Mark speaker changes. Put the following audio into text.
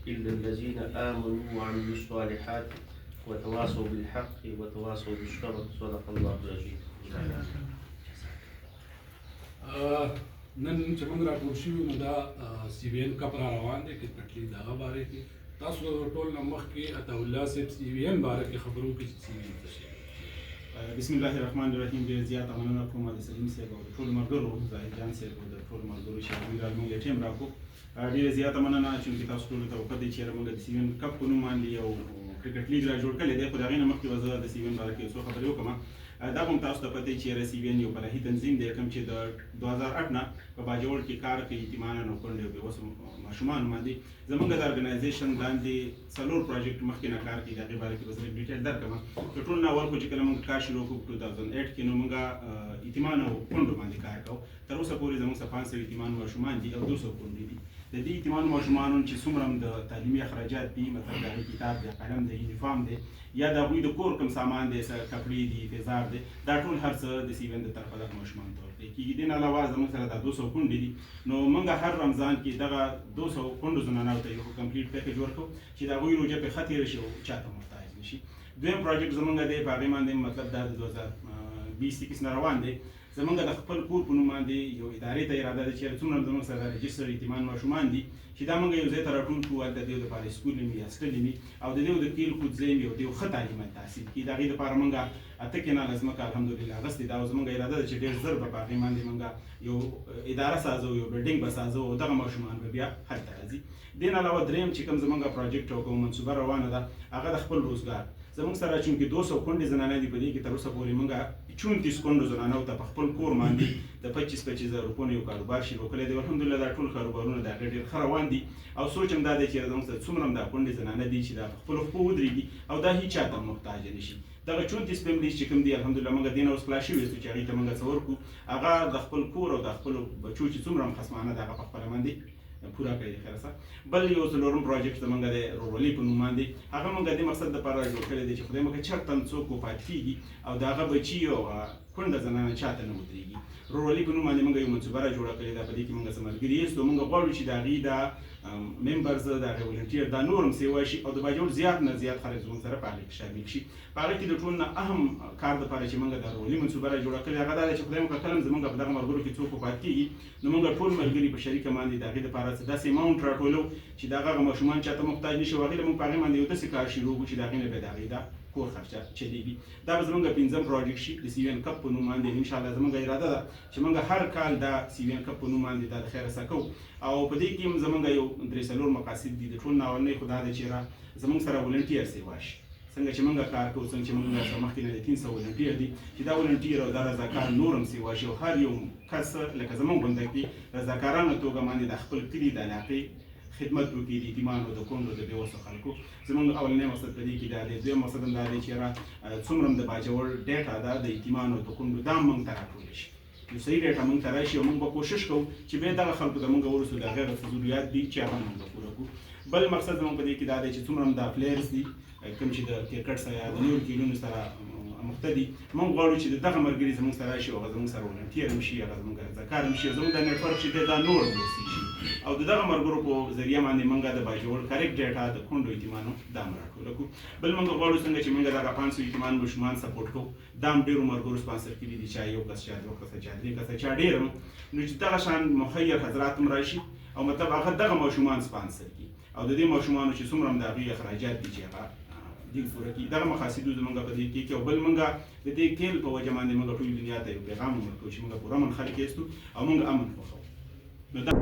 Speaker 1: إلا الذين آمنوا وعملوا الصالحات وتواصوا بالحق وتواصوا بالصبر. صدق الله العظيم.
Speaker 2: نن چې موږ راټول شوي نو دا سی وی ان کپ را روان دی کرکټ لیګ د هغه باره کې تاسو ټول نه مخکې عطاالله صاحب سی وی ان باره کې خبرو کې سی وی ان څه شي.
Speaker 3: بسم الله الرحمن الرحیم. ډېر زیاته مننه کوم د سلیم صاحب او د ټولو ملګرو زاهد جان صاحب او د ټولو ملګرو چې موږ موږ ټیم راکړو. ډېره زیاته مننه چې تاسو ټولو ته وکړئ چې موږ د سی وی ان کپ په نوم باندې یو کرکټ لیګ را جوړ کړی دی. خو د هغې نه مخکې به زه د سی وی ان باره کې یو څو خبرې وکړم. دا به هم تاسو ته پته چې سی وی ان یو فرهي تنظیم دی کوم چې د 2008 نه په باجوړ کې کار کوي یتیمانو او کونډو او بېوسو ماشومانو باندې. زموږ د ارګنایزیشن لاندې 4 پروجیکټ مخکې نه کار کوي. د هغې باره کې به زه ډیټیل درکړم. د ټول نه اول خو چې کله موږ کار شروع کړو 2008 کې نو موږ یتیمانو او کونډو باندې کار کوو. تر اوسه پورې زموږ څخه 500 یتیمان ماشومان دي او 200 کونډې دي. د دې یتیمانو ماشومانو چې څومره هم د تعلیمي اخراجات دي، مطلب د هغوی کتاب دی، قلم دی، یونیفارم دی، یا د هغوی د کور کوم سامان دی، کپړې دي، تیزاب دی، دا ټول هر څه د سی وی ان د طرفه دغه ماشومانو ته ورکړل کېږي. دې نه علاوه زموږ سره دا 200 کونډې دي. نو موږ هر رمضان کې دغه 200 کونډو زنانو ته یو کمپلیټ پیکج ورکوو چې د هغوی روژه پرې ښه تېره شي او چاته محتاج نه شي. دویم پروجیکټ زموږ دی په هغې باندې مطلب دا د 2020 نه روان دی. زموږ د خپل کور په نوم باندې یو ادارې ته اراده ده چې څومره زموږ سره رجسټر یتیمان ماشومان دي چې دا موږ یو ځای ته راټول کړو. هلته د دې دپاره سکول وي، هاسټل وي او د دې د کیل کود ځای وي او د یو ښه تعلیمي تحصیل کړي. د هغې دپاره موږ 8 کناله ځمکه الحمدلله اخیستې ده او زموږ اراده ده چې ډېر ژر به په هغې باندې موږ یو اداره سازو، یو بلډینګ به سازو او دغه ماشومان به بیا هلته راځي. دې نه علاوه دریم چې کوم زموږ پروجیکټ او کوم منصوبه روانه ده هغه د خپل روزګار. زموږ سره چونکې 200 کونډې زنانې دي، په دې کې تر اوسه پورې موږ 34 کونډو زنانو ته په خپل کور باندې د 25,000 روپیو یو کاروبار شروع کړی دی. الحمدلله دا ټول کاروبارونه د هغې ډېر ښه روان دي او سوچ هم دا دی چې زموږ سره څومره هم دا کونډې زنانه دي چې دا په خپلو پښو ودرېږي او دا هېچ چا ته محتاج نه شي. دغه 34 فیملیز چې کوم دي الحمدلله موږ دې نه اوس خلاص شوي یو چې هغې ته موږ څه ورکړو. هغه د خپل کور او د خپلو بچو چې څومره هم خصمانه ده هغه په خپله باندې پوره کړی دی. خیر څه بل یو څلورم پروجیکټ زموږ د رورولي په نوم باندې هغه موږ د دې مقصد دپاره جوړ کړی دی چې خدای مکړه چېرته هم څوک وفات کېږي او د هغه بچي او کونډه زنانه چاته نه ودرېږي. رورولي په نوم باندې موږ یو منصوبه را جوړه کړې ده. په دې کې موږ څه ملګري یستو. موږ غواړو چې د هغې دا ممبرز د هغې ولنټیر دا نور هم سیوا شي او د باجوړ زیات نه زیات خلک زموږ سره په هغې کې شامل شي. په هغې کې د ټول نه اهم کار دپاره چې موږ د رورولي منصوبه را جوړه کړې هغه دا ده چې خدای مکړه کله هم زموږ په دغه ملګرو کې څوک وفات کېږي نو موږ ټول ملګري په شریکه باندې د هغې دپاره څه داسې اماونټ راټولو چې د هغه ماشومان چاته محتاج نه شي او هغې له موږ په هغې باندې یو داسې کار شروع کړو چې د هغې نه بیا د هغې دا کور خرچه چلېږي. دا به زموږ 5م پروجیکټ شي د سی وی ان کپ په نوم باندې. انشاءالله زموږ اراده ده چې موږ هر کال دا سی وی ان کپ په نوم باندې دا د خیره څه کوو او په دې کې هم زموږ یو 3 مقاصد دي. د ټول نه اولنی خو دا ده چې زموږ سره ولنټیر سیوا شي. څنګه چې موږ کار کوو، څنګه چې موږ سره مخکې نه 300 ولنټیر دي چې دا ولنټیر او دا رضاکار نور هم سیوا شي او هر یو کس لکه زموږ غونډه کې رضاکارانو توګه باندې د خپل کلي د علاقې خدمت وکړي د یتیمانو د کونډو د بېوسو خلکو. زموږ اولنی مقصد په دې کې دا دی. دویم مقصد هم دا دی چې څومره هم د باجوړ ډیټا ده د یتیمانو د کونډو دا هم موږ ته راټوله شي، یو صحیح ډیټا موږ ته راشي او موږ به کوشش کوو چې بیا دغه خلکو ته موږ ورسو د هغې ضروریات دي چې هغه موږ به پوره کړو. بل مقصد زموږ په دې کې دا دی چې څومره هم دا پلیئرز دي کوم چې د کرکټ سره یا د نورو ګیمونو سره مخته دي، موږ غواړو چې دغه ملګري زموږ سره راشي او هغه زموږ سره ولنټیر هم شي، هغه زموږ رضاکار هم شي او زموږ دا نیټورک چې دی دا نور اوسېږي او د دغه ملګرو په ذریعه باندې موږ د باجوړ کریکټ ډیټا د کونډو یتیمانو دا هم راټوله کړو. بل موږ غواړو څنګه چې موږ دغه 500 یتیمان ماشومان سپورټ کوو. دا هم ډېرو ملګرو سپانسر کړي دي، چا یو کس، چا 2 کسه، چا 3 کسه، چا ډېر هم. نو چې دغه شان مخیر حضرات هم راشي او مطلب هغه دغه ماشومان سپانسر کړي او د دې ماشومانو چې څومره هم د هغوی اخراجات دي چې هغه دې پوره کړي. دغه مقاصدو زموږ په دې کې او بل موږ د دې کیل په وجه باندې موږ ټولې دنیا ته یو پیغام ورکوو چې موږ پوره امن خلک یستو او موږ امن خوښوو. نو دا